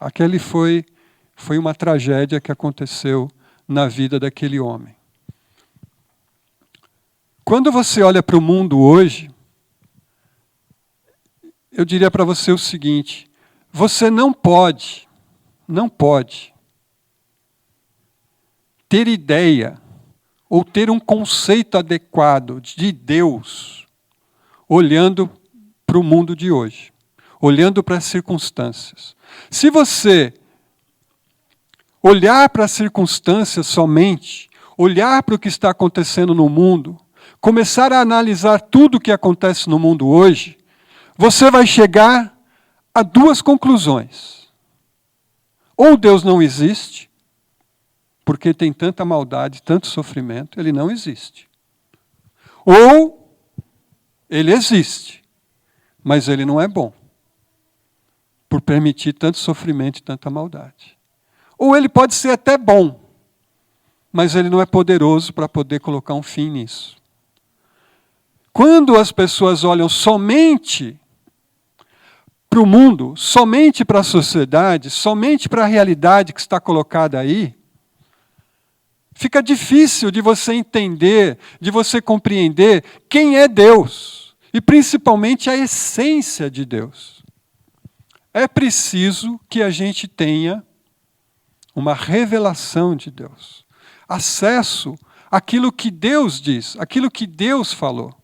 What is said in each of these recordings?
Aquele foi uma tragédia que aconteceu na vida daquele homem. Quando você olha para o mundo hoje, eu diria para você o seguinte: você não pode ter ideia ou ter um conceito adequado de Deus olhando para o mundo de hoje, olhando para as circunstâncias. Se você olhar para as circunstâncias somente, olhar para o que está acontecendo no mundo, começar a analisar tudo o que acontece no mundo hoje, você vai chegar a duas conclusões. Ou Deus não existe, porque tem tanta maldade, tanto sofrimento, ele não existe. Ou ele existe, mas ele não é bom, por permitir tanto sofrimento e tanta maldade. Ou ele pode ser até bom, mas ele não é poderoso para poder colocar um fim nisso. Quando as pessoas olham somente para o mundo, somente para a sociedade, somente para a realidade que está colocada aí, fica difícil de você entender, de você compreender quem é Deus, e principalmente a essência de Deus. É preciso que a gente tenha uma revelação de Deus, acesso àquilo que Deus diz, àquilo que Deus falou.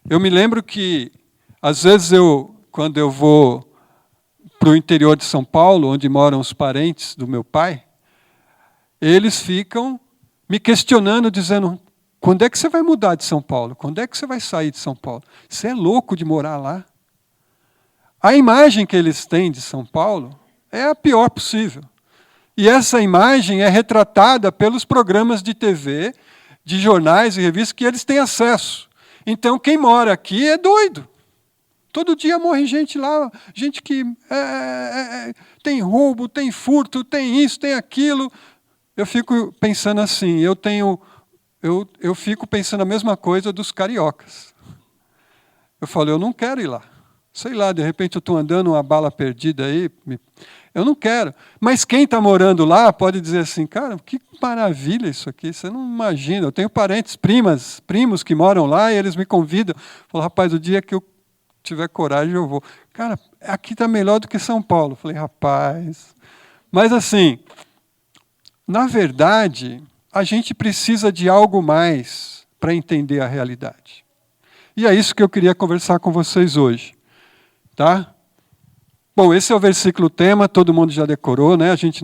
Eu me lembro que, às vezes, quando eu vou para o interior de São Paulo, onde moram os parentes do meu pai, eles ficam me questionando, dizendo: quando é que você vai mudar de São Paulo? Quando é que você vai sair de São Paulo? Você é louco de morar lá? A imagem que eles têm de São Paulo é a pior possível. E essa imagem é retratada pelos programas de TV, de jornais e revistas que eles têm acesso. Então, quem mora aqui é doido. Todo dia morre gente lá, gente que tem roubo, tem furto, tem isso, tem aquilo. Eu fico pensando assim, eu fico pensando a mesma coisa dos cariocas. Eu falo, eu não quero ir lá. Sei lá, de repente eu estou andando uma bala perdida aí, eu não quero. Mas quem está morando lá pode dizer assim: cara, que maravilha isso aqui, você não imagina. Eu tenho parentes, primos que moram lá e eles me convidam. Falam: rapaz, o dia que eu tiver coragem eu vou. Cara, aqui está melhor do que São Paulo. Eu falei: rapaz. Mas assim, na verdade, a gente precisa de algo mais para entender a realidade. E é isso que eu queria conversar com vocês hoje. Tá? Bom, esse é o versículo tema, todo mundo já decorou, né? A gente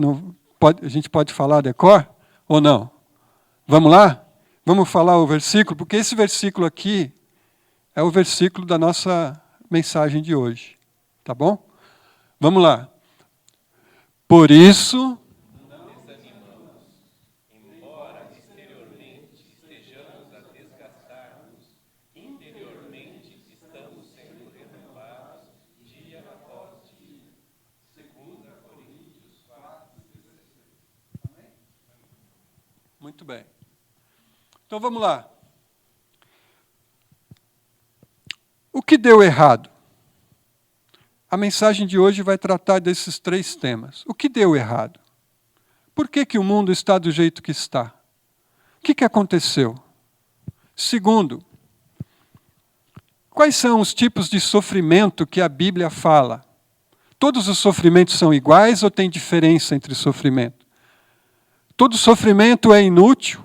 pode falar decor ou não? Vamos lá? Vamos falar o versículo, porque esse versículo aqui é o versículo da nossa mensagem de hoje. Tá bom? Vamos lá. Por isso, não desanimamos, embora exteriormente estejamos a desgastar-nos, interiormente estamos sendo renovados dia após dia. 2 Coríntios 4:16. Amém? Muito bem. Então vamos lá. O que deu errado? A mensagem de hoje vai tratar desses três temas. O que deu errado? Por que o mundo está do jeito que está? O que aconteceu? Segundo, quais são os tipos de sofrimento que a Bíblia fala? Todos os sofrimentos são iguais ou tem diferença entre sofrimento? Todo sofrimento é inútil?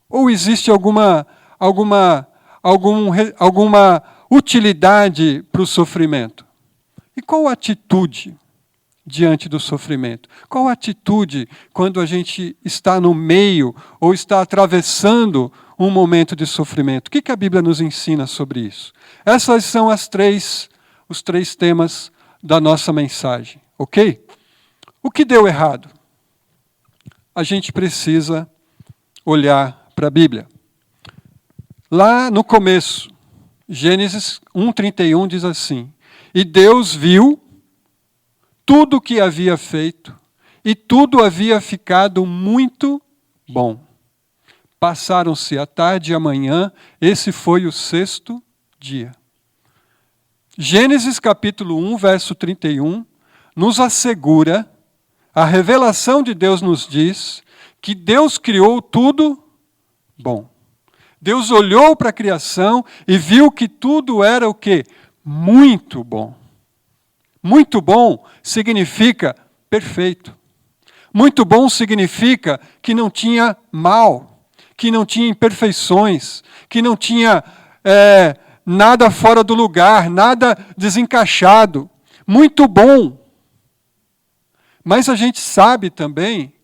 Ou existe alguma utilidade para o sofrimento? E qual a atitude diante do sofrimento? Qual a atitude quando a gente está no meio ou está atravessando um momento de sofrimento? O que a Bíblia nos ensina sobre isso? Essas são os três temas da nossa mensagem, ok? O que deu errado? A gente precisa olhar para a Bíblia. Lá no começo, Gênesis 1:31 diz assim: e Deus viu tudo o que havia feito, e tudo havia ficado muito bom. Passaram-se a tarde e a manhã, esse foi o sexto dia. Gênesis capítulo 1, verso 31, nos assegura A revelação de Deus nos diz que Deus criou tudo bom. Deus olhou para a criação e viu que tudo era o quê? Muito bom. Muito bom significa perfeito. Muito bom significa que não tinha mal, que não tinha imperfeições, que não tinha nada fora do lugar, nada desencaixado. Muito bom. Mas a gente sabe também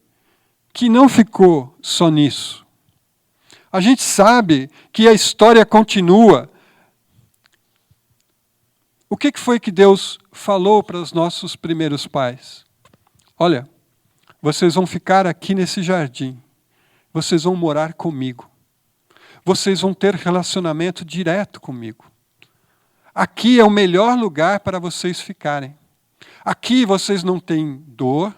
que não ficou só nisso. A gente sabe que a história continua. O que foi que Deus falou para os nossos primeiros pais? Olha, vocês vão ficar aqui nesse jardim. Vocês vão morar comigo. Vocês vão ter relacionamento direto comigo. Aqui é o melhor lugar para vocês ficarem. Aqui vocês não têm dor.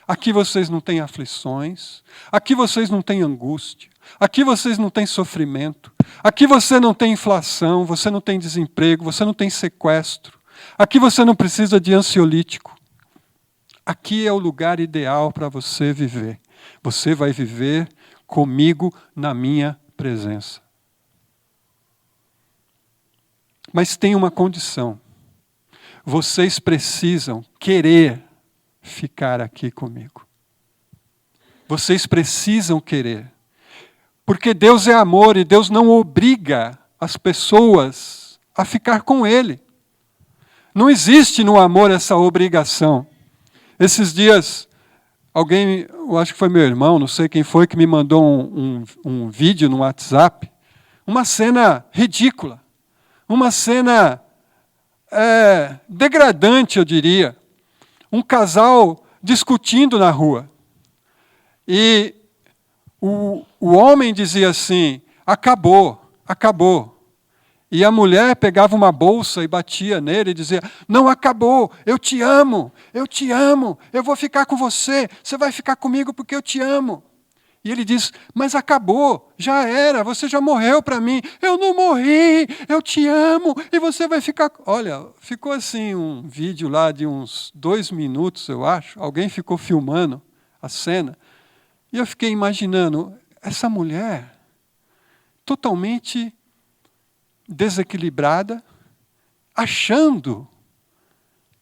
Aqui vocês não têm aflições. Aqui vocês não têm angústia. Aqui vocês não têm sofrimento. Aqui você não tem inflação, você não tem desemprego, você não tem sequestro. Aqui você não precisa de ansiolítico. Aqui é o lugar ideal para você viver. Você vai viver comigo na minha presença. Mas tem uma condição. Vocês precisam querer ficar aqui comigo. Vocês precisam querer. Porque Deus é amor e Deus não obriga as pessoas a ficar com Ele. Não existe no amor essa obrigação. Esses dias, alguém, eu acho que foi meu irmão, não sei quem foi, que me mandou um vídeo no WhatsApp. Uma cena ridícula. Uma cena degradante, eu diria. Um casal discutindo na rua. E o homem dizia assim, acabou, acabou. E a mulher pegava uma bolsa e batia nele e dizia, não acabou, eu te amo, eu vou ficar com você vai ficar comigo porque eu te amo. E ele diz, mas acabou, já era, você já morreu para mim. Eu não morri, eu te amo e você vai ficar... Olha, ficou assim um vídeo lá de uns 2 minutos, eu acho. Alguém ficou filmando a cena. E eu fiquei imaginando, essa mulher totalmente desequilibrada, achando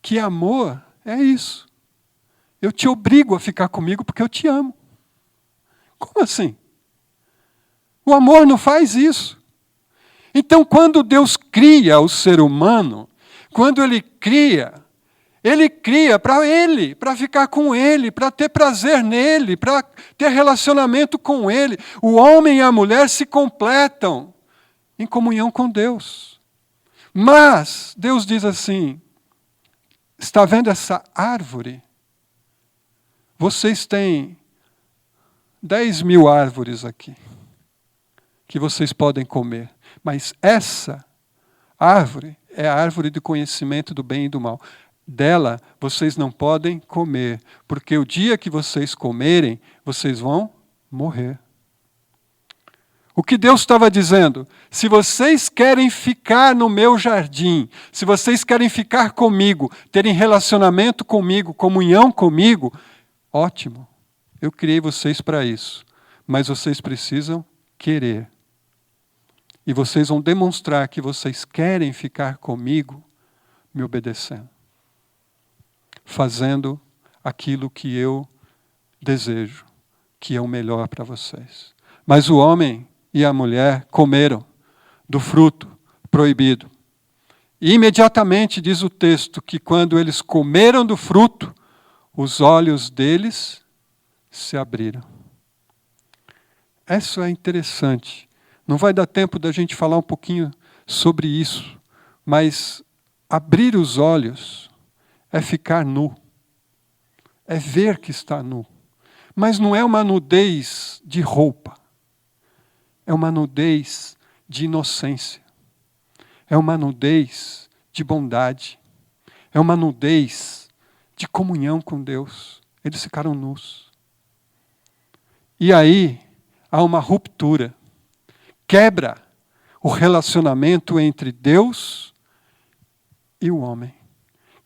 que amor é isso. Eu te obrigo a ficar comigo porque eu te amo. Como assim? O amor não faz isso. Então, quando Deus cria o ser humano, quando Ele cria para Ele, para ficar com Ele, para ter prazer nele, para ter relacionamento com Ele. O homem e a mulher se completam em comunhão com Deus. Mas, Deus diz assim, está vendo essa árvore? Vocês têm 10.000 árvores aqui, que vocês podem comer. Mas essa árvore é a árvore do conhecimento do bem e do mal. Dela vocês não podem comer, porque o dia que vocês comerem, vocês vão morrer. O que Deus estava dizendo? Se vocês querem ficar no meu jardim, se vocês querem ficar comigo, terem relacionamento comigo, comunhão comigo, ótimo. Eu criei vocês para isso. Mas vocês precisam querer. E vocês vão demonstrar que vocês querem ficar comigo, me obedecendo. Fazendo aquilo que eu desejo, que é o melhor para vocês. Mas o homem e a mulher comeram do fruto proibido. E imediatamente diz o texto que quando eles comeram do fruto, os olhos deles se abriram. Isso é interessante. Não vai dar tempo da gente falar um pouquinho sobre isso, mas abrir os olhos é ficar nu. É ver que está nu. Mas não é uma nudez de roupa. É uma nudez de inocência. É uma nudez de bondade. É uma nudez de comunhão com Deus. Eles ficaram nus. E aí há uma ruptura. Quebra o relacionamento entre Deus e o homem.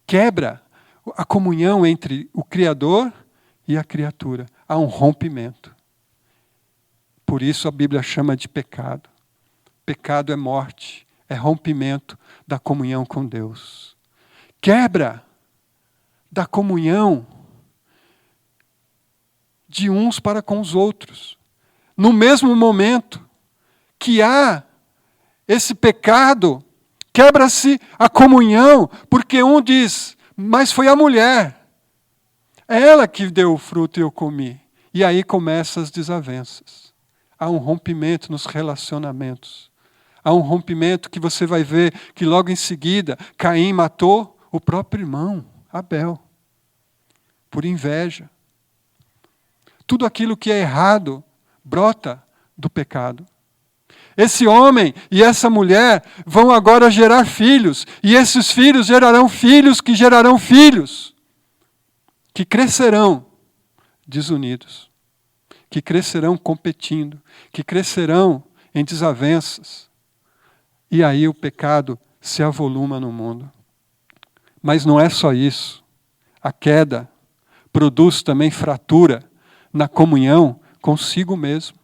Quebra a comunhão entre o Criador e a criatura. Há um rompimento. Por isso a Bíblia chama de pecado. Pecado é morte, é rompimento da comunhão com Deus. Quebra da comunhão de uns para com os outros. No mesmo momento que há esse pecado, quebra-se a comunhão, porque um diz, mas foi a mulher. É ela que deu o fruto e eu comi. E aí começam as desavenças. Há um rompimento nos relacionamentos. Há um rompimento que você vai ver que logo em seguida Caim matou o próprio irmão, Abel, por inveja. Tudo aquilo que é errado brota do pecado. Esse homem e essa mulher vão agora gerar filhos, e esses filhos gerarão filhos que gerarão filhos, que crescerão desunidos, que crescerão competindo, que crescerão em desavenças. E aí o pecado se avoluma no mundo. Mas não é só isso. A queda produz também fratura na comunhão consigo mesmo.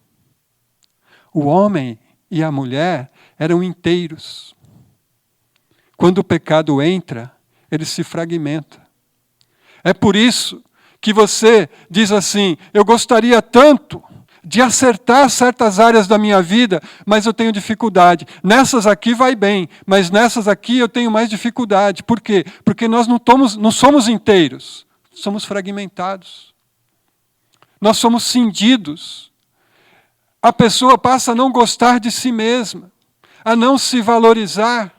O homem e a mulher eram inteiros. Quando o pecado entra, ele se fragmenta. É por isso que você diz assim, eu gostaria tanto de acertar certas áreas da minha vida, mas eu tenho dificuldade. Nessas aqui vai bem, mas nessas aqui eu tenho mais dificuldade. Por quê? Porque nós não somos inteiros, somos fragmentados. Nós somos cindidos. A pessoa passa a não gostar de si mesma, a não se valorizar.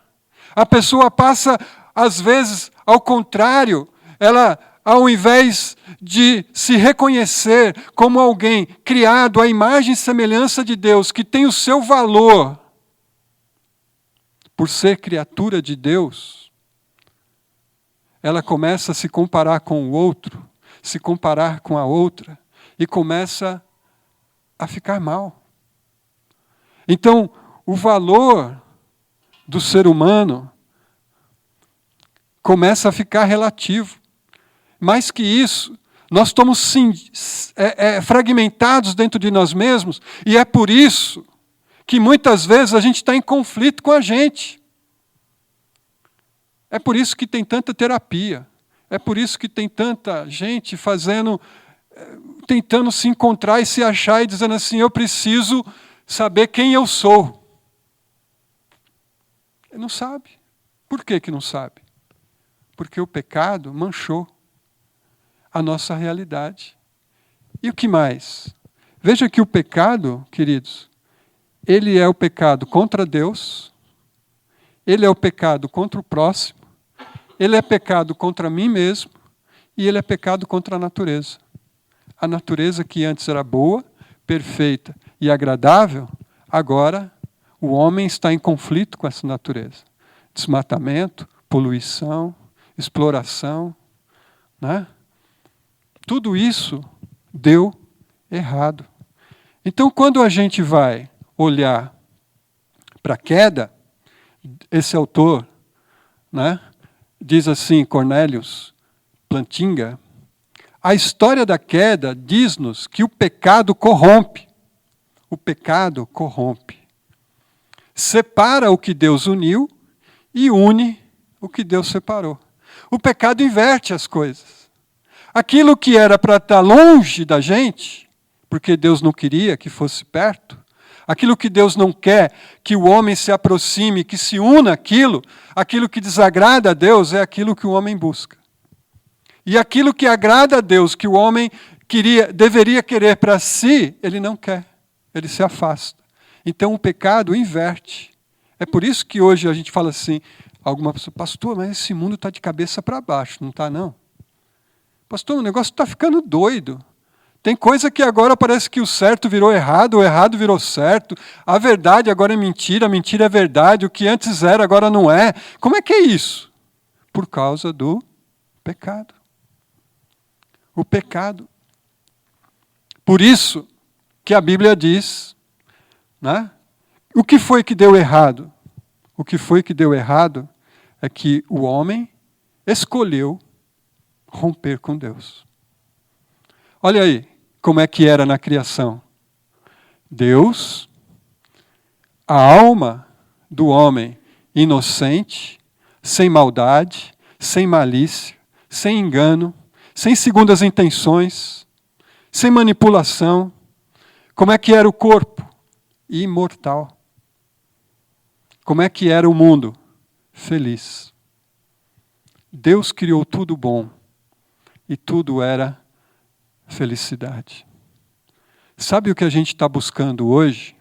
A pessoa passa, às vezes, ao contrário, ela, ao invés de se reconhecer como alguém criado à imagem e semelhança de Deus, que tem o seu valor por ser criatura de Deus, ela começa a se comparar com o outro, se comparar com a outra, e começa a ficar mal. Então, o valor do ser humano começa a ficar relativo. Mais que isso, nós estamos fragmentados dentro de nós mesmos, e é por isso que muitas vezes a gente está em conflito com a gente. É por isso que tem tanta terapia. É por isso que tem tanta gente tentando se encontrar e se achar e dizendo assim, eu preciso saber quem eu sou. Ele não sabe. Por que não sabe? Porque o pecado manchou a nossa realidade. E o que mais? Veja que o pecado, queridos, ele é o pecado contra Deus, ele é o pecado contra o próximo, ele é pecado contra mim mesmo, e ele é pecado contra a natureza. A natureza que antes era boa, perfeita e agradável, agora o homem está em conflito com essa natureza. Desmatamento, poluição, exploração, né? Tudo isso deu errado. Então, quando a gente vai olhar para a queda, esse autor, né, diz assim, Cornelius Plantinga, a história da queda diz-nos que o pecado corrompe. O pecado corrompe. Separa o que Deus uniu e une o que Deus separou. O pecado inverte as coisas. Aquilo que era para estar longe da gente, porque Deus não queria que fosse perto, aquilo que Deus não quer que o homem se aproxime, que se una àquilo, aquilo que desagrada a Deus é aquilo que o homem busca. E aquilo que agrada a Deus, que o homem deveria querer para si, ele não quer, ele se afasta. Então o pecado inverte. É por isso que hoje a gente fala assim, alguma pessoa, pastor, mas esse mundo está de cabeça para baixo, não está não? Pastor, o negócio está ficando doido. Tem coisa que agora parece que o certo virou errado, o errado virou certo, a verdade agora é mentira, a mentira é verdade, o que antes era agora não é. Como é que é isso? Por causa do pecado. O pecado. Por isso que a Bíblia diz, né? O que foi que deu errado? O que foi que deu errado é que o homem escolheu romper com Deus. Olha aí como é que era na criação. Deus, a alma do homem inocente, sem maldade, sem malícia, sem engano, sem segundas intenções, sem manipulação. Como é que era o corpo? Imortal. Como é que era o mundo? Feliz. Deus criou tudo bom e tudo era felicidade. Sabe o que a gente está buscando hoje,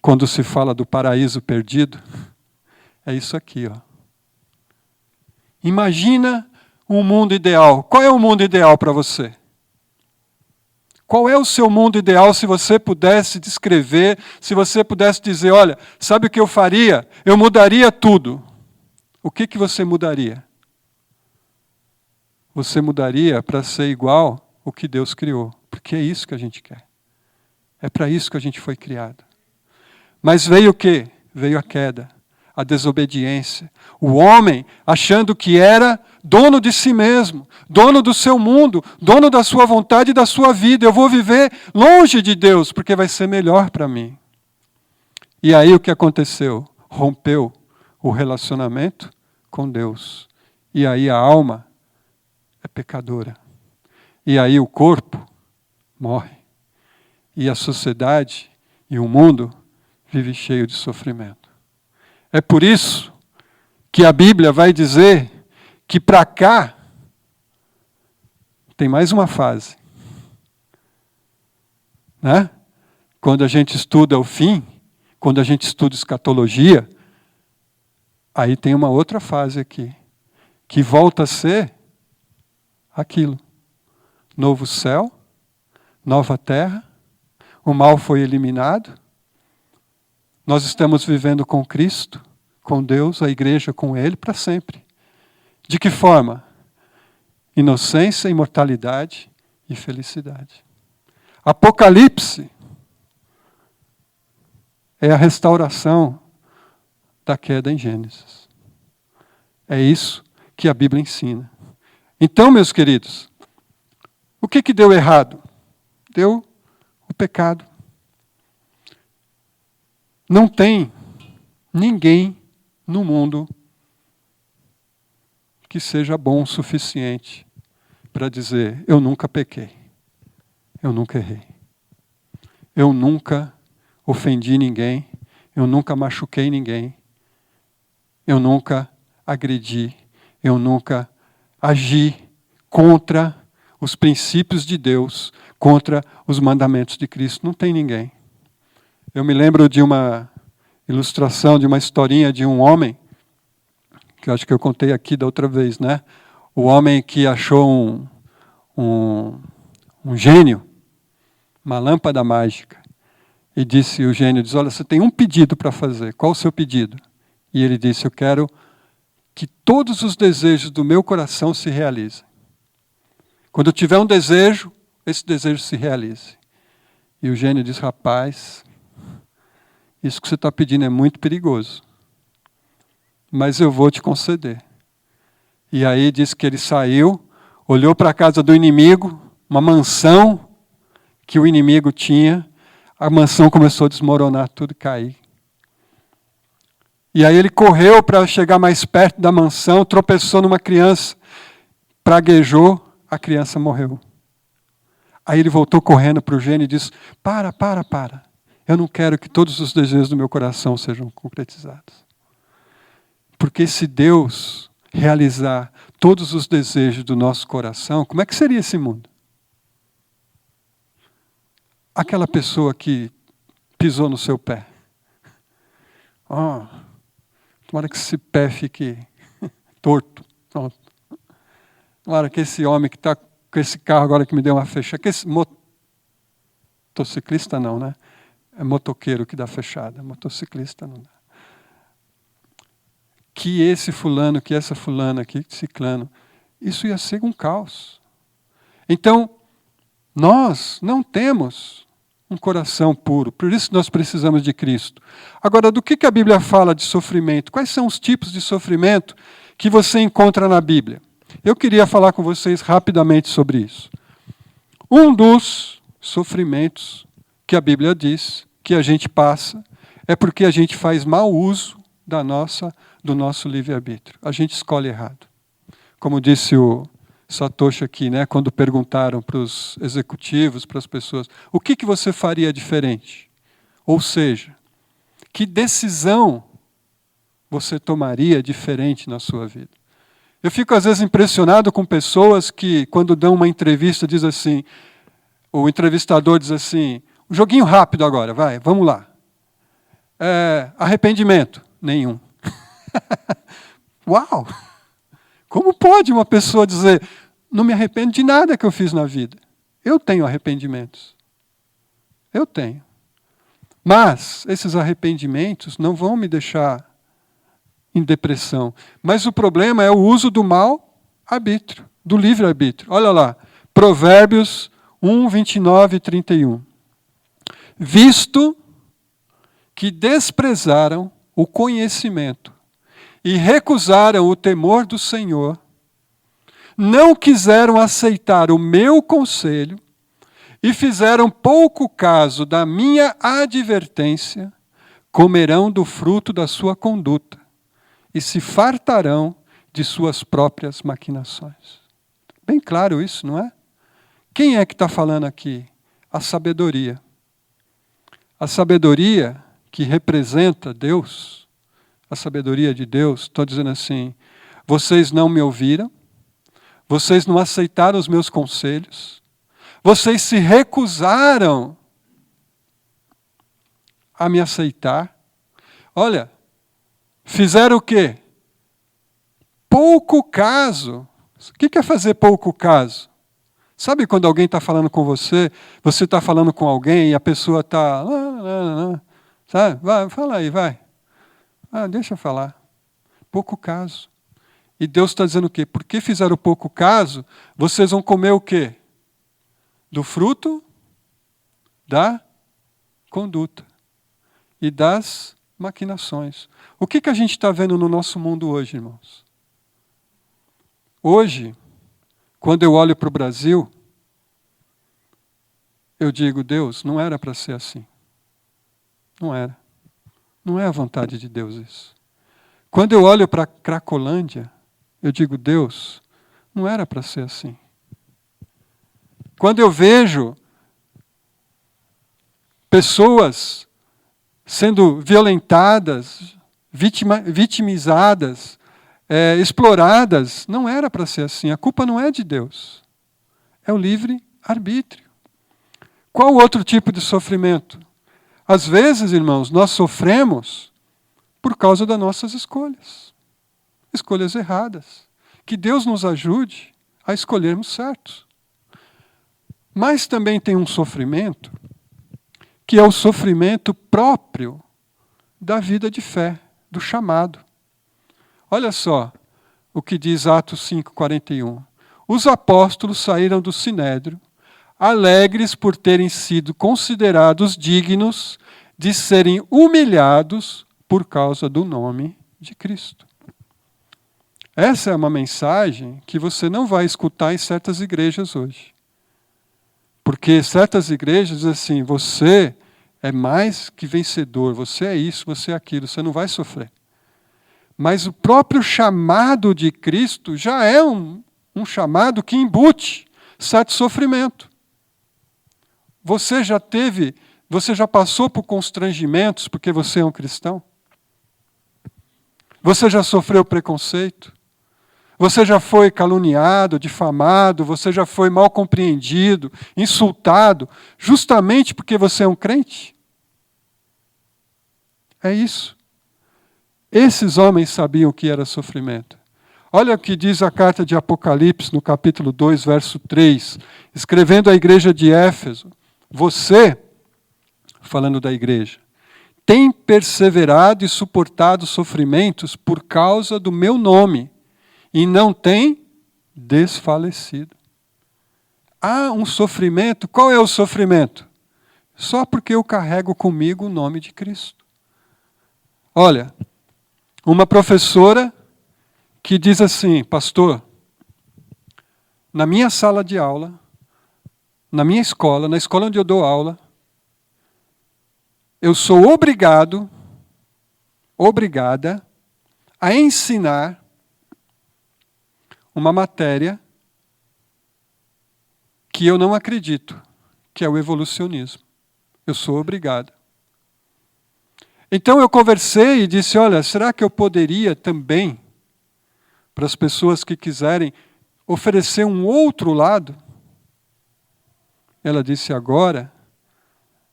quando se fala do paraíso perdido? É isso aqui, ó. Imagina um mundo ideal. Qual é o mundo ideal para você? Qual é o seu mundo ideal se você pudesse descrever, se você pudesse dizer, olha, sabe o que eu faria? Eu mudaria tudo. O que você mudaria? Você mudaria para ser igual ao que Deus criou, porque é isso que a gente quer. É para isso que a gente foi criado. Mas veio o quê? Veio a queda, a desobediência. O homem achando que era dono de si mesmo, dono do seu mundo, dono da sua vontade e da sua vida. Eu vou viver longe de Deus, porque vai ser melhor para mim. E aí o que aconteceu? Rompeu o relacionamento com Deus. E aí a alma é pecadora. E aí o corpo morre. E a sociedade e o mundo vive cheio de sofrimento. É por isso que a Bíblia vai dizer que para cá tem mais uma fase. Né? Quando a gente estuda o fim, quando a gente estuda escatologia, aí tem uma outra fase aqui, que volta a ser aquilo. Novo céu, nova terra, o mal foi eliminado, nós estamos vivendo com Cristo, com Deus, a igreja com Ele, para sempre. De que forma? Inocência, imortalidade e felicidade. Apocalipse é a restauração da queda em Gênesis. É isso que a Bíblia ensina. Então, meus queridos, o que deu errado? Deu o pecado. Não tem ninguém no mundo que seja bom o suficiente para dizer, eu nunca pequei, eu nunca errei, eu nunca ofendi ninguém, eu nunca machuquei ninguém, eu nunca agredi, eu nunca agi contra os princípios de Deus, contra os mandamentos de Cristo. Não tem ninguém. Eu me lembro de uma ilustração, de uma historinha de um homem, que eu acho que eu contei aqui da outra vez, né? O homem que achou um gênio, uma lâmpada mágica, e disse, o gênio diz, olha, você tem um pedido para fazer, qual o seu pedido? E ele disse, eu quero que todos os desejos do meu coração se realizem. Quando eu tiver um desejo, esse desejo se realize. E o gênio diz, rapaz, isso que você está pedindo é muito perigoso, mas eu vou te conceder. E aí diz que ele saiu, olhou para a casa do inimigo, uma mansão que o inimigo tinha, a mansão começou a desmoronar tudo e cair. E aí ele correu para chegar mais perto da mansão, tropeçou numa criança, praguejou, a criança morreu. Aí ele voltou correndo para o gênio e disse, para. Eu não quero que todos os desejos do meu coração sejam concretizados. Porque se Deus realizar todos os desejos do nosso coração, como é que seria esse mundo? Aquela pessoa que pisou no seu pé. Tomara que esse pé fique torto. Pronto. Tomara que esse homem que está com esse carro agora que me deu uma fechada, que esse motociclista não, né? É motoqueiro que dá fechada, motociclista não dá. Que esse fulano, que essa fulana, que ciclano, isso ia ser um caos. Então, nós não temos um coração puro, por isso nós precisamos de Cristo. Agora, do que a Bíblia fala de sofrimento? Quais são os tipos de sofrimento que você encontra na Bíblia? Eu queria falar com vocês rapidamente sobre isso. Um dos sofrimentos que a Bíblia diz que a gente passa é porque a gente faz mau uso do nosso livre-arbítrio. A gente escolhe errado. Como disse o Satoshi aqui, né, quando perguntaram para os executivos, para as pessoas, o que você faria diferente? Ou seja, que decisão você tomaria diferente na sua vida? Eu fico às vezes impressionado com pessoas que, quando dão uma entrevista, diz assim, o entrevistador diz assim, um joguinho rápido agora, vai, vamos lá. Arrependimento? Nenhum. Uau! Como pode uma pessoa dizer, não me arrependo de nada que eu fiz na vida? Eu tenho arrependimentos. Eu tenho. Mas esses arrependimentos não vão me deixar em depressão. Mas o problema é o uso do mau arbítrio, do livre-arbítrio. Olha lá, Provérbios 1, 29 e 31. Visto que desprezaram o conhecimento e recusaram o temor do Senhor, não quiseram aceitar o meu conselho e fizeram pouco caso da minha advertência, comerão do fruto da sua conduta e se fartarão de suas próprias maquinações. Bem claro isso, não é? Quem é que está falando aqui? A sabedoria. A sabedoria que representa Deus, a sabedoria de Deus, estou dizendo assim, vocês não me ouviram, vocês não aceitaram os meus conselhos, vocês se recusaram a me aceitar. Olha, fizeram o quê? Pouco caso. O que é fazer pouco caso? Sabe quando alguém está falando com você, você está falando com alguém e a pessoa está... Sabe? Vai, fala aí, vai. Deixa eu falar. Pouco caso. E Deus está dizendo o quê? Porque fizeram pouco caso, vocês vão comer o quê? Do fruto da conduta e das maquinações. O que a gente está vendo no nosso mundo hoje, irmãos? Hoje, quando eu olho para o Brasil, eu digo, Deus, não era para ser assim. Não era. Não é a vontade de Deus isso. Quando eu olho para a Cracolândia, eu digo, Deus, não era para ser assim. Quando eu vejo pessoas sendo violentadas, vitimizadas, exploradas, não era para ser assim. A culpa não é de Deus. É o livre-arbítrio. Qual outro tipo de sofrimento? Às vezes, irmãos, nós sofremos por causa das nossas escolhas. Escolhas erradas. Que Deus nos ajude a escolhermos certos. Mas também tem um sofrimento que é o sofrimento próprio da vida de fé, do chamado. Olha só o que diz Atos 5:41. Os apóstolos saíram do sinédrio, alegres por terem sido considerados dignos de serem humilhados por causa do nome de Cristo. Essa é uma mensagem que você não vai escutar em certas igrejas hoje. Porque certas igrejas dizem assim, você é mais que vencedor, você é isso, você é aquilo, você não vai sofrer. Mas o próprio chamado de Cristo já é um chamado que embute certo sofrimento. Você já passou por constrangimentos porque você é um cristão? Você já sofreu preconceito? Você já foi caluniado, difamado, você já foi mal compreendido, insultado, justamente porque você é um crente? É isso. Esses homens sabiam o que era sofrimento. Olha o que diz a carta de Apocalipse, no capítulo 2, verso 3, escrevendo à igreja de Éfeso. Você, falando da igreja, tem perseverado e suportado sofrimentos por causa do meu nome, e não tem desfalecido. Há um sofrimento. Qual é o sofrimento? Só porque eu carrego comigo o nome de Cristo. Olha, uma professora que diz assim, pastor, na minha sala de aula, na minha escola, na escola onde eu dou aula, eu sou obrigada a ensinar uma matéria que eu não acredito, que é o evolucionismo. Eu sou obrigado. Então eu conversei e disse, olha, será que eu poderia também, para as pessoas que quiserem, oferecer um outro lado? Ela disse, agora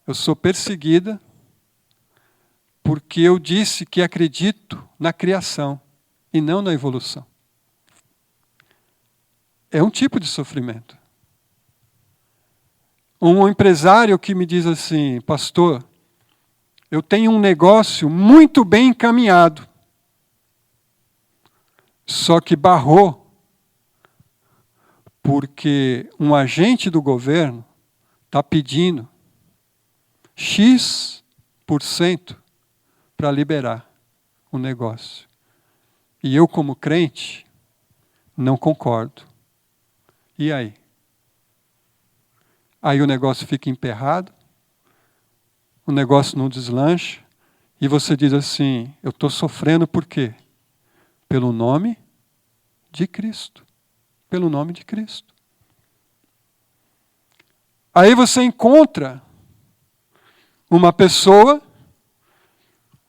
eu sou perseguida porque eu disse que acredito na criação e não na evolução. É um tipo de sofrimento. Um empresário que me diz assim, pastor, eu tenho um negócio muito bem encaminhado, só que barrou, porque um agente do governo está pedindo X% para liberar o negócio. E eu, como crente, não concordo. E aí? Aí o negócio fica emperrado, o negócio não deslancha, e você diz assim, eu estou sofrendo por quê? Pelo nome de Cristo. Pelo nome de Cristo. Aí você encontra uma pessoa,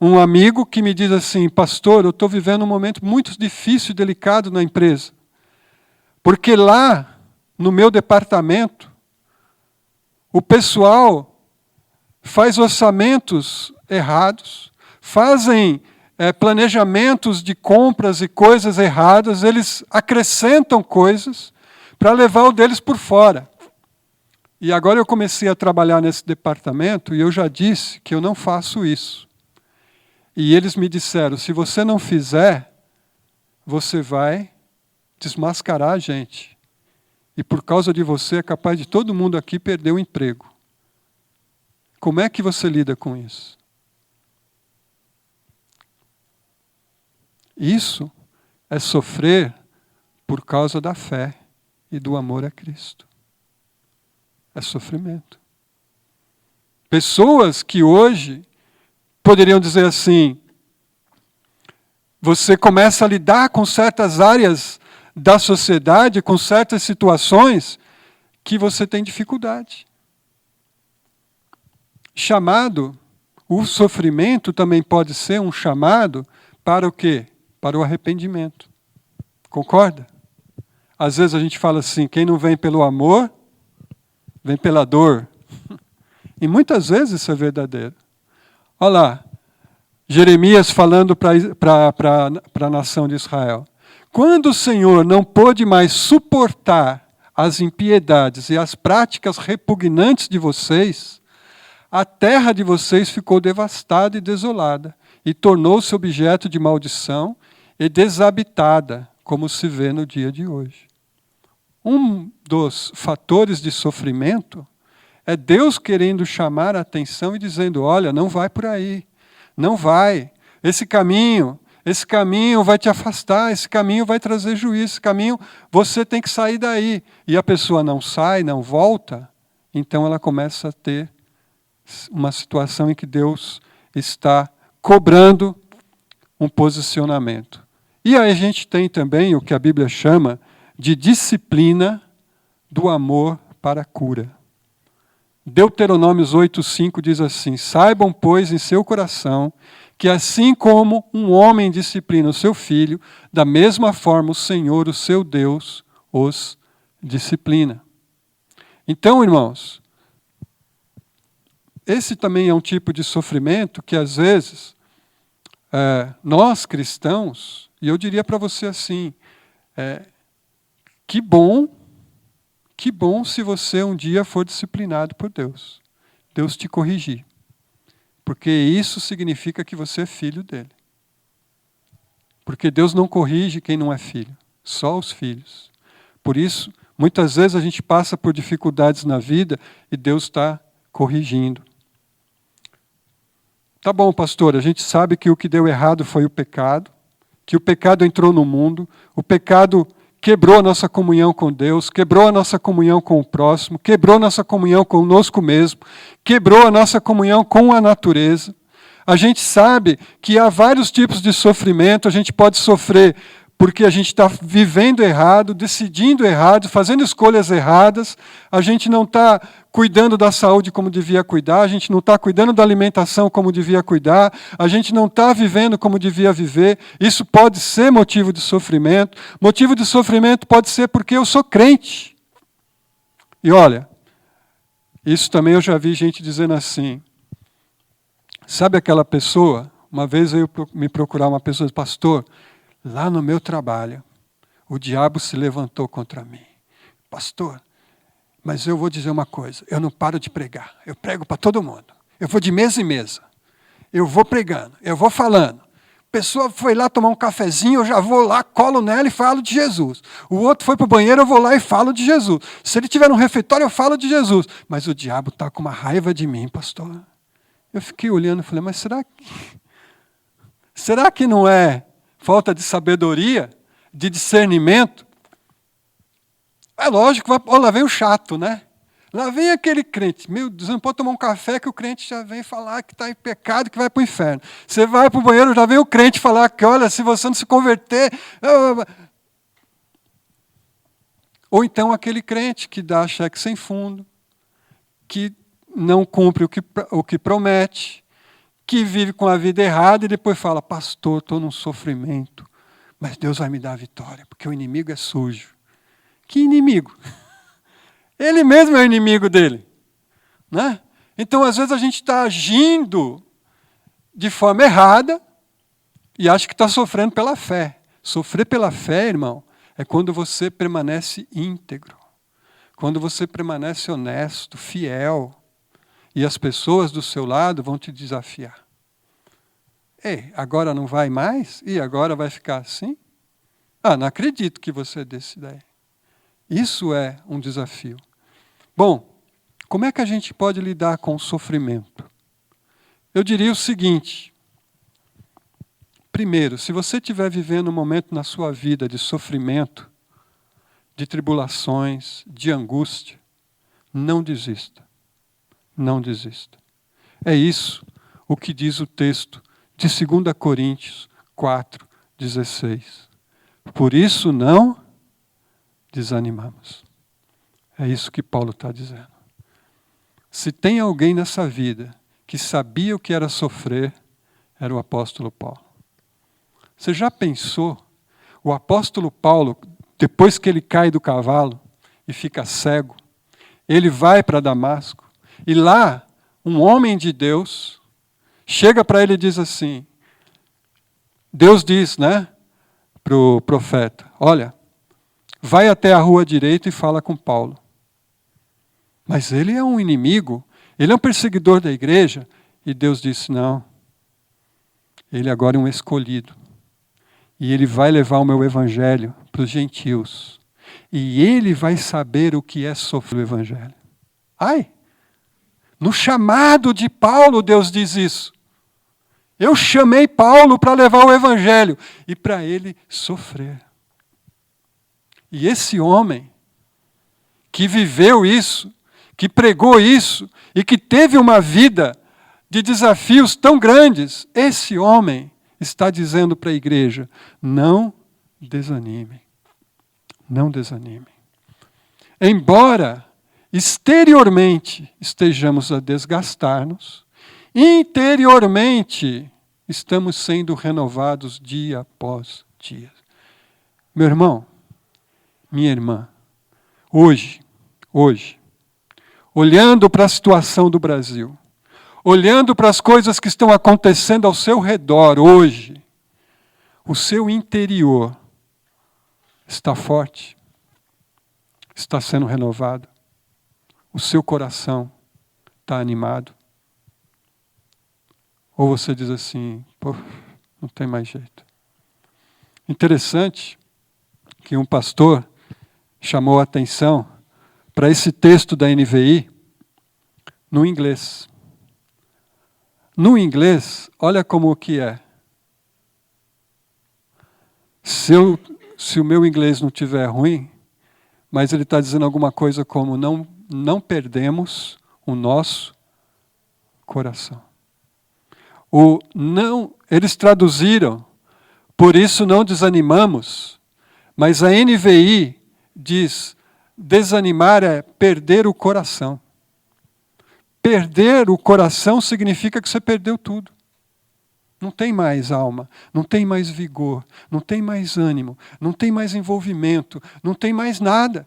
um amigo que me diz assim, pastor, eu estou vivendo um momento muito difícil e delicado na empresa. Porque lá, no meu departamento, o pessoal faz orçamentos errados, fazem planejamentos de compras e coisas erradas, eles acrescentam coisas para levar o deles por fora. E agora eu comecei a trabalhar nesse departamento e eu já disse que eu não faço isso. E eles me disseram, se você não fizer, você vai desmascarar a gente. E por causa de você é capaz de todo mundo aqui perder o emprego. Como é que você lida com isso? Isso é sofrer por causa da fé e do amor a Cristo. É sofrimento. Pessoas que hoje poderiam dizer assim, você começa a lidar com certas áreas da sociedade, com certas situações que você tem dificuldade. Chamado, o sofrimento também pode ser um chamado para o quê? Para o arrependimento. Concorda? Às vezes a gente fala assim, quem não vem pelo amor, vem pela dor. E muitas vezes isso é verdadeiro. Olha lá, Jeremias falando para a nação de Israel. Quando o Senhor não pôde mais suportar as impiedades e as práticas repugnantes de vocês, a terra de vocês ficou devastada e desolada, e tornou-se objeto de maldição e desabitada, como se vê no dia de hoje. Um dos fatores de sofrimento é Deus querendo chamar a atenção e dizendo, olha, não vai por aí, não vai. Esse caminho vai te afastar, esse caminho vai trazer juízo, esse caminho você tem que sair daí. E a pessoa não sai, não volta, então ela começa a ter uma situação em que Deus está cobrando um posicionamento. E aí a gente tem também o que a Bíblia chama de disciplina do amor para a cura. Deuteronômios 8:5 diz assim, saibam, pois, em seu coração, que assim como um homem disciplina o seu filho, da mesma forma o Senhor, o seu Deus, os disciplina. Então, irmãos, esse também é um tipo de sofrimento que, às vezes, nós cristãos, e eu diria para você assim, que bom se você um dia for disciplinado por Deus. Deus te corrigir. Porque isso significa que você é filho dele. Porque Deus não corrige quem não é filho, só os filhos. Por isso, muitas vezes a gente passa por dificuldades na vida e Deus está corrigindo. Tá bom, pastor, a gente sabe que o que deu errado foi o pecado, que o pecado entrou no mundo, o pecado quebrou a nossa comunhão com Deus, quebrou a nossa comunhão com o próximo, quebrou a nossa comunhão conosco mesmo, quebrou a nossa comunhão com a natureza. A gente sabe que há vários tipos de sofrimento, a gente pode sofrer porque a gente está vivendo errado, decidindo errado, fazendo escolhas erradas, a gente não está cuidando da saúde como devia cuidar, a gente não está cuidando da alimentação como devia cuidar, a gente não está vivendo como devia viver. Isso pode ser motivo de sofrimento. Motivo de sofrimento pode ser porque eu sou crente. E olha, isso também eu já vi gente dizendo assim, sabe aquela pessoa, uma vez veio me procurar uma pessoa, pastor, lá no meu trabalho, o diabo se levantou contra mim. Pastor, mas eu vou dizer uma coisa, eu não paro de pregar, eu prego para todo mundo. Eu vou de mesa em mesa, eu vou pregando, eu vou falando. A pessoa foi lá tomar um cafezinho, eu já vou lá, colo nela e falo de Jesus. O outro foi para o banheiro, eu vou lá e falo de Jesus. Se ele estiver no refeitório, eu falo de Jesus. Mas o diabo está com uma raiva de mim, pastor. Eu fiquei olhando e falei, mas será que não é falta de sabedoria, de discernimento? É lógico, lá vem o chato, né? Lá vem aquele crente. Meu Deus, não pode tomar um café que o crente já vem falar que está em pecado, que vai para o inferno. Você vai para o banheiro, já vem o crente falar que, olha, se você não se converter... Ou então aquele crente que dá cheque sem fundo, que não cumpre o que promete, que vive com a vida errada e depois fala, pastor, estou num sofrimento, mas Deus vai me dar a vitória, porque o inimigo é sujo. Que inimigo? Ele mesmo é o inimigo dele. Né? Então, às vezes, a gente está agindo de forma errada e acha que está sofrendo pela fé. Sofrer pela fé, irmão, é quando você permanece íntegro, quando você permanece honesto, fiel, e as pessoas do seu lado vão te desafiar. Ei, agora não vai mais? E agora vai ficar assim? Ah, não acredito que você é desse daí. Isso é um desafio. Bom, como é que a gente pode lidar com o sofrimento? Eu diria o seguinte. Primeiro, se você estiver vivendo um momento na sua vida de sofrimento, de tribulações, de angústia, não desista. Não desista. É isso o que diz o texto de 2 Coríntios 4:16. Por isso não desanimamos. É isso que Paulo está dizendo. Se tem alguém nessa vida que sabia o que era sofrer, era o apóstolo Paulo. Você já pensou? O apóstolo Paulo, depois que ele cai do cavalo e fica cego, ele vai para Damasco, e lá, um homem de Deus chega para ele e diz assim, Deus diz, né, para o profeta, olha, vai até a rua direita e fala com Paulo. Mas ele é um inimigo, ele é um perseguidor da igreja, e Deus disse, não, ele agora é um escolhido. E ele vai levar o meu evangelho para os gentios. E ele vai saber o que é sofrer o evangelho. Ai! No chamado de Paulo, Deus diz isso. Eu chamei Paulo para levar o evangelho e para ele sofrer. E esse homem que viveu isso, que pregou isso e que teve uma vida de desafios tão grandes, esse homem está dizendo para a igreja, não desanimem. Não desanimem. Embora exteriormente estejamos a desgastar-nos, interiormente estamos sendo renovados dia após dia. Meu irmão, minha irmã, hoje, olhando para a situação do Brasil, olhando para as coisas que estão acontecendo ao seu redor hoje, o seu interior está forte, está sendo renovado. O seu coração está animado? Ou você diz assim, pô, não tem mais jeito. Interessante que um pastor chamou a atenção para esse texto da NVI no inglês. No inglês, olha como que é. Se se o meu inglês não estiver ruim, mas ele está dizendo alguma coisa como não perdemos o nosso coração. Eles traduziram, por isso não desanimamos, mas a NVI diz, desanimar é perder o coração. Perder o coração significa que você perdeu tudo. Não tem mais alma, não tem mais vigor, não tem mais ânimo, não tem mais envolvimento, não tem mais nada.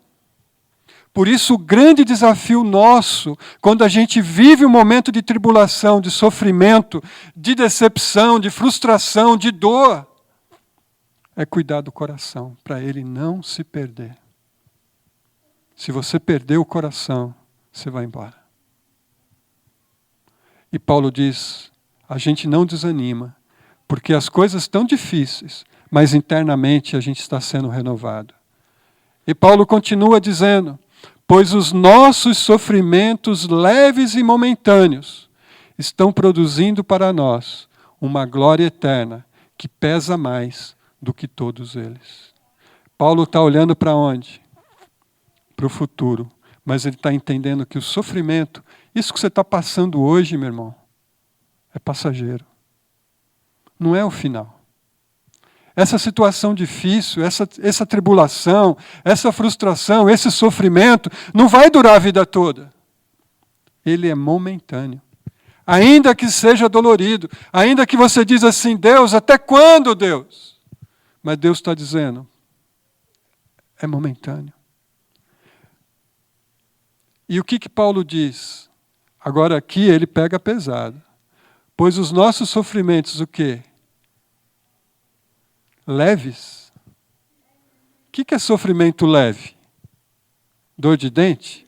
Por isso, o grande desafio nosso, quando a gente vive um momento de tribulação, de sofrimento, de decepção, de frustração, de dor, é cuidar do coração, para ele não se perder. Se você perder o coração, você vai embora. E Paulo diz, a gente não desanima, porque as coisas estão difíceis, mas internamente a gente está sendo renovado. E Paulo continua dizendo, pois os nossos sofrimentos leves e momentâneos estão produzindo para nós uma glória eterna que pesa mais do que todos eles. Paulo está olhando para onde? Para o futuro. Mas ele está entendendo que o sofrimento, isso que você está passando hoje, meu irmão, é passageiro. Não é o final. Essa situação difícil, essa tribulação, essa frustração, esse sofrimento, não vai durar a vida toda. Ele é momentâneo. Ainda que seja dolorido, ainda que você diz assim, Deus, até quando, Deus? Mas Deus está dizendo, é momentâneo. E o que Paulo diz? Agora aqui ele pega pesado. Pois os nossos sofrimentos, o quê? Leves? O que é sofrimento leve? Dor de dente?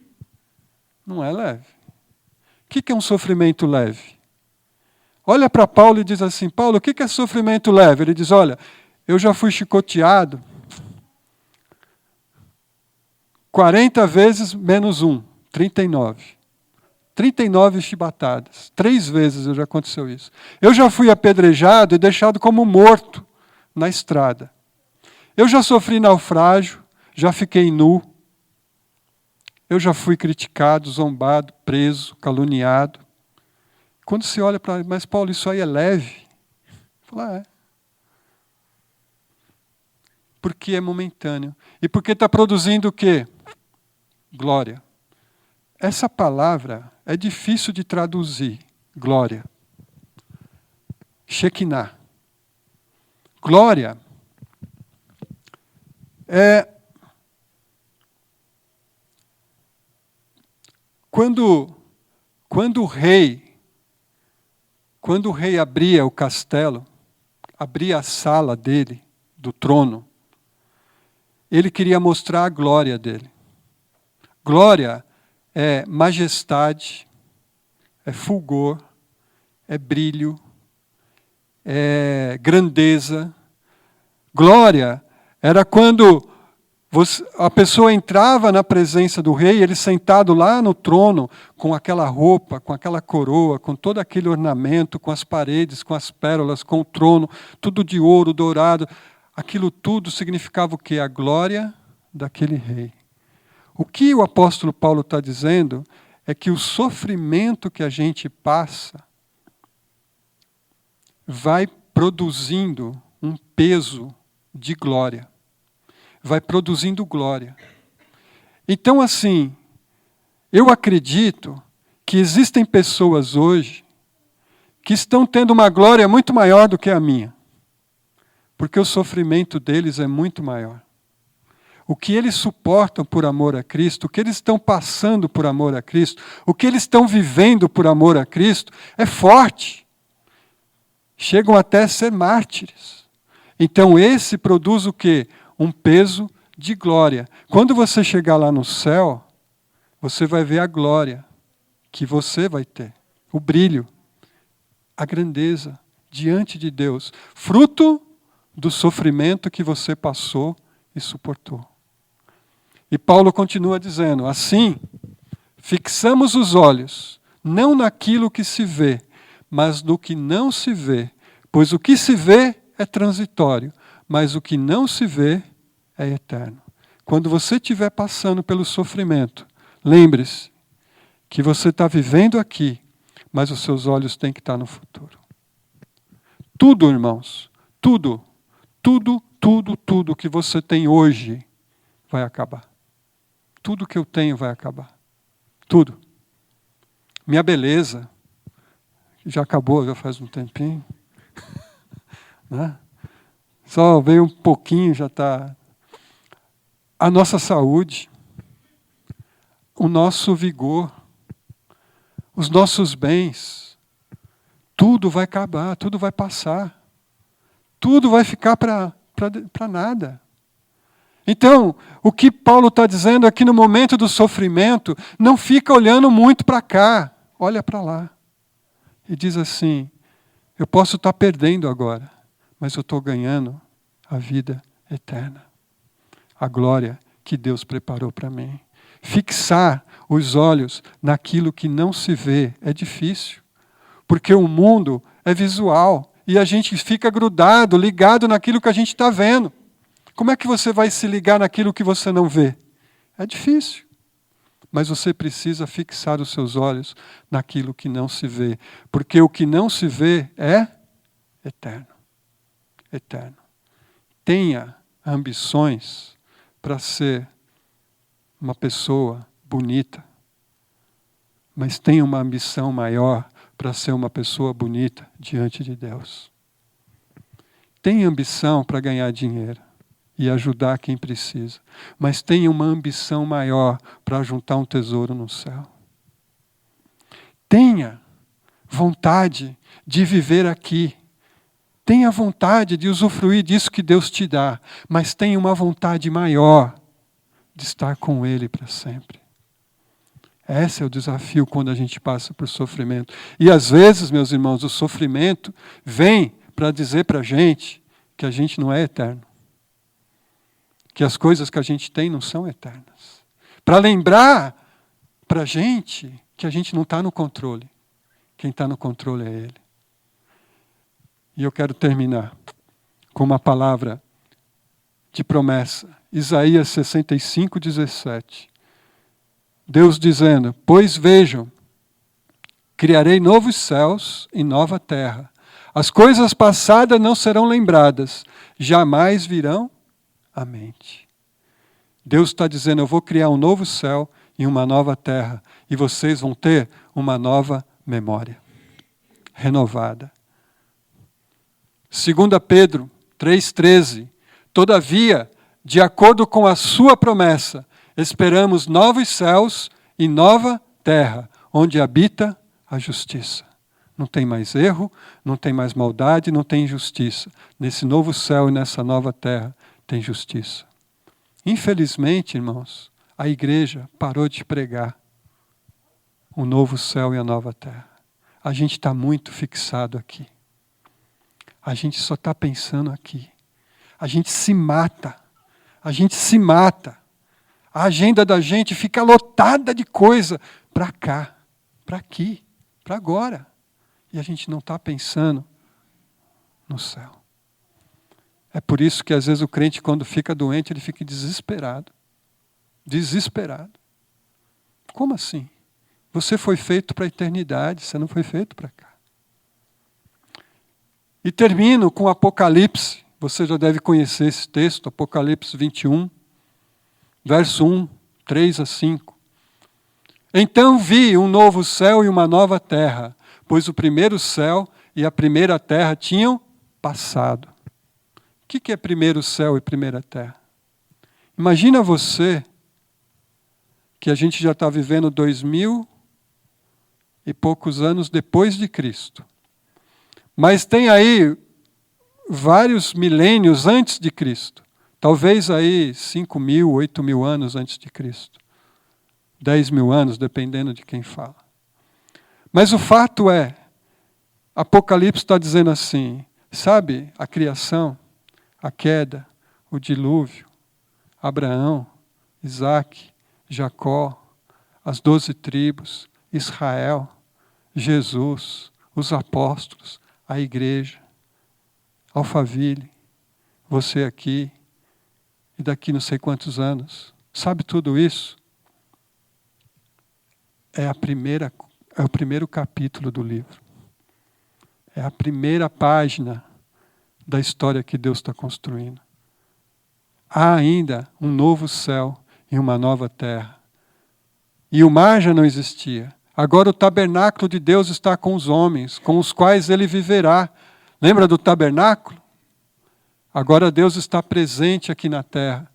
Não é leve. O que é um sofrimento leve? Olha para Paulo e diz assim, Paulo, o que é sofrimento leve? Ele diz, olha, eu já fui chicoteado 40 vezes menos 1, 39. 39 chibatadas. 3 vezes já aconteceu isso. Eu já fui apedrejado e deixado como morto na estrada. Eu já sofri naufrágio, já fiquei nu. Eu já fui criticado, zombado, preso, caluniado. Quando você olha para ele, mas Paulo, isso aí é leve? Fala, é. Porque é momentâneo. E porque está produzindo o quê? Glória. Essa palavra é difícil de traduzir. Glória. Shekinah. Glória é quando o rei abria o castelo, abria a sala dele, do trono, ele queria mostrar a glória dele. Glória é majestade, é fulgor, é brilho, é grandeza. Glória era quando a pessoa entrava na presença do rei, ele sentado lá no trono, com aquela roupa, com aquela coroa, com todo aquele ornamento, com as paredes, com as pérolas, com o trono, tudo de ouro, dourado. Aquilo tudo significava o quê? A glória daquele rei. O que o apóstolo Paulo está dizendo é que o sofrimento que a gente passa vai produzindo um peso de glória. Vai produzindo glória. Então, assim, eu acredito que existem pessoas hoje que estão tendo uma glória muito maior do que a minha. Porque o sofrimento deles é muito maior. O que eles suportam por amor a Cristo, o que eles estão passando por amor a Cristo, o que eles estão vivendo por amor a Cristo, é forte. Chegam até a ser mártires. Então esse produz o quê? Um peso de glória. Quando você chegar lá no céu, você vai ver a glória que você vai ter. O brilho, a grandeza diante de Deus. Fruto do sofrimento que você passou e suportou. E Paulo continua dizendo, assim, fixamos os olhos, não naquilo que se vê, mas no que não se vê. Pois o que se vê é transitório, mas o que não se vê é eterno. Quando você estiver passando pelo sofrimento, lembre-se que você está vivendo aqui, mas os seus olhos têm que estar no futuro. Tudo, irmãos, tudo que você tem hoje vai acabar. Tudo que eu tenho vai acabar. Tudo. Minha beleza já acabou, já faz um tempinho. Né? Só veio um pouquinho, já está. A nossa saúde, o nosso vigor, os nossos bens, tudo vai acabar, tudo vai passar. Tudo vai ficar para nada. Então, o que Paulo está dizendo é que no momento do sofrimento, não fica olhando muito para cá, olha para lá. E diz assim, eu posso estar perdendo agora, mas eu estou ganhando a vida eterna. A glória que Deus preparou para mim. Fixar os olhos naquilo que não se vê é difícil, porque o mundo é visual e a gente fica grudado, ligado naquilo que a gente está vendo. Como é que você vai se ligar naquilo que você não vê? É difícil. Mas você precisa fixar os seus olhos naquilo que não se vê, porque o que não se vê é eterno. Eterno. Tenha ambições para ser uma pessoa bonita, mas tenha uma ambição maior para ser uma pessoa bonita diante de Deus. Tenha ambição para ganhar dinheiro e ajudar quem precisa, mas tenha uma ambição maior para juntar um tesouro no céu. Tenha vontade de viver aqui. Tenha vontade de usufruir disso que Deus te dá, mas tenha uma vontade maior de estar com Ele para sempre. Esse é o desafio quando a gente passa por sofrimento. E às vezes, meus irmãos, o sofrimento vem para dizer para a gente que a gente não é eterno. Que as coisas que a gente tem não são eternas. Para lembrar para a gente que a gente não está no controle. Quem está no controle é Ele. E eu quero terminar com uma palavra de promessa. Isaías 65, 17. Deus dizendo, pois vejam, criarei novos céus e nova terra. As coisas passadas não serão lembradas, jamais virão à mente. Deus está dizendo, eu vou criar um novo céu e uma nova terra, e vocês vão ter uma nova memória, renovada. 2 Pedro 3,13. Todavia, de acordo com a sua promessa, esperamos novos céus e nova terra, onde habita a justiça. Não tem mais erro, não tem mais maldade, não tem injustiça. Nesse novo céu e nessa nova terra tem justiça. Infelizmente, irmãos, a igreja parou de pregar o novo céu e a nova terra. A gente está muito fixado aqui. A gente só está pensando aqui. A gente se mata. A gente se mata. A agenda da gente fica lotada de coisa para cá, para aqui, para agora. E a gente não está pensando no céu. É por isso que às vezes o crente, quando fica doente, ele fica desesperado. Desesperado. Como assim? Você foi feito para a eternidade, você não foi feito para cá. E termino com Apocalipse. Você já deve conhecer esse texto, Apocalipse 21, verso 1, 3 a 5. Então vi um novo céu e uma nova terra, pois o primeiro céu e a primeira terra tinham passado. O que é primeiro céu e primeira terra? Imagina você que a gente já está vivendo 2000 e poucos anos depois de Cristo. Mas tem aí vários milênios antes de Cristo. Talvez aí 5.000, 8.000 anos antes de Cristo. 10.000 anos, dependendo de quem fala. Mas o fato é, Apocalipse está dizendo assim, sabe a criação, a queda, o dilúvio, Abraão, Isaac, Jacó, as 12 tribos, Israel, Jesus, os apóstolos, a igreja, Alphaville, você aqui, e daqui não sei quantos anos. Sabe tudo isso? É o primeiro capítulo do livro. É a primeira página da história que Deus está construindo. Há ainda um novo céu e uma nova terra. E o mar já não existia. Agora o tabernáculo de Deus está com os homens, com os quais ele viverá. Lembra do tabernáculo? Agora Deus está presente aqui na terra,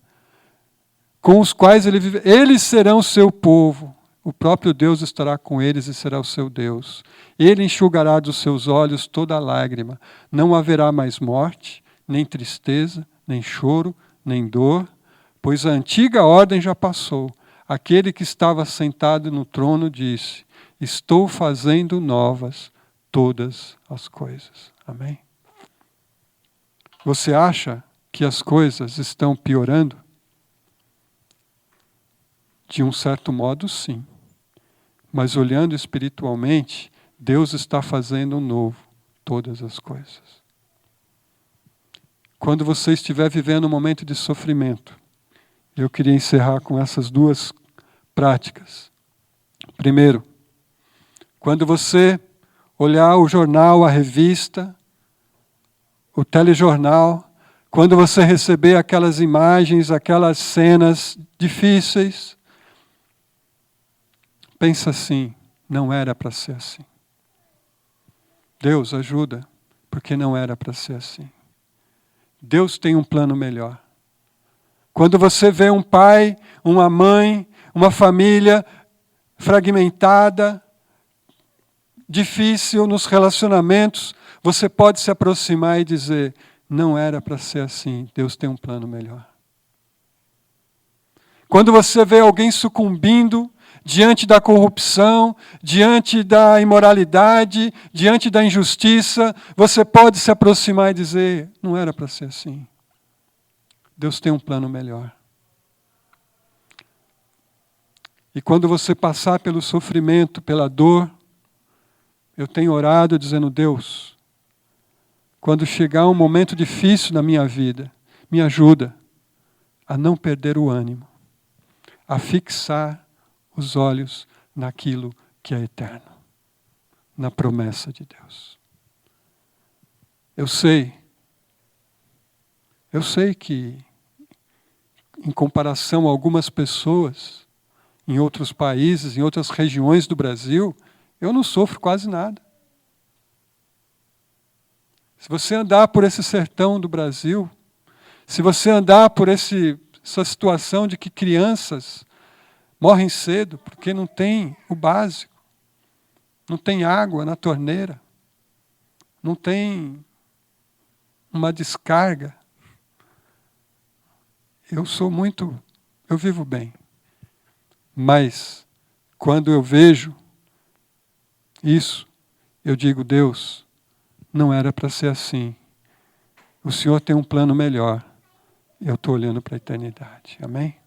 com os quais ele vive. Eles serão o seu povo. O próprio Deus estará com eles e será o seu Deus. Ele enxugará dos seus olhos toda lágrima. Não haverá mais morte, nem tristeza, nem choro, nem dor, pois a antiga ordem já passou. Aquele que estava sentado no trono disse: estou fazendo novas todas as coisas. Amém? Você acha que as coisas estão piorando? De um certo modo, sim. Mas olhando espiritualmente, Deus está fazendo novo todas as coisas. Quando você estiver vivendo um momento de sofrimento, eu queria encerrar com essas duas práticas. Primeiro, quando você olhar o jornal, a revista, o telejornal, quando você receber aquelas imagens, aquelas cenas difíceis, pensa assim: não era para ser assim. Deus ajuda, porque não era para ser assim. Deus tem um plano melhor. Quando você vê um pai, uma mãe, uma família fragmentada, difícil nos relacionamentos, você pode se aproximar e dizer: não era para ser assim, Deus tem um plano melhor. Quando você vê alguém sucumbindo diante da corrupção, diante da imoralidade, diante da injustiça, você pode se aproximar e dizer: não era para ser assim. Deus tem um plano melhor. E quando você passar pelo sofrimento, pela dor, eu tenho orado dizendo: Deus, quando chegar um momento difícil na minha vida, me ajuda a não perder o ânimo, a fixar os olhos naquilo que é eterno, na promessa de Deus. Eu sei que, em comparação a algumas pessoas, em outros países, em outras regiões do Brasil, eu não sofro quase nada. Se você andar por esse sertão do Brasil, se você andar por essa situação de que crianças morrem cedo porque não tem o básico, não tem água na torneira, não tem uma descarga. Eu vivo bem. Mas, quando eu vejo isso, eu digo: Deus, não era para ser assim. O Senhor tem um plano melhor. Eu estou olhando para a eternidade. Amém?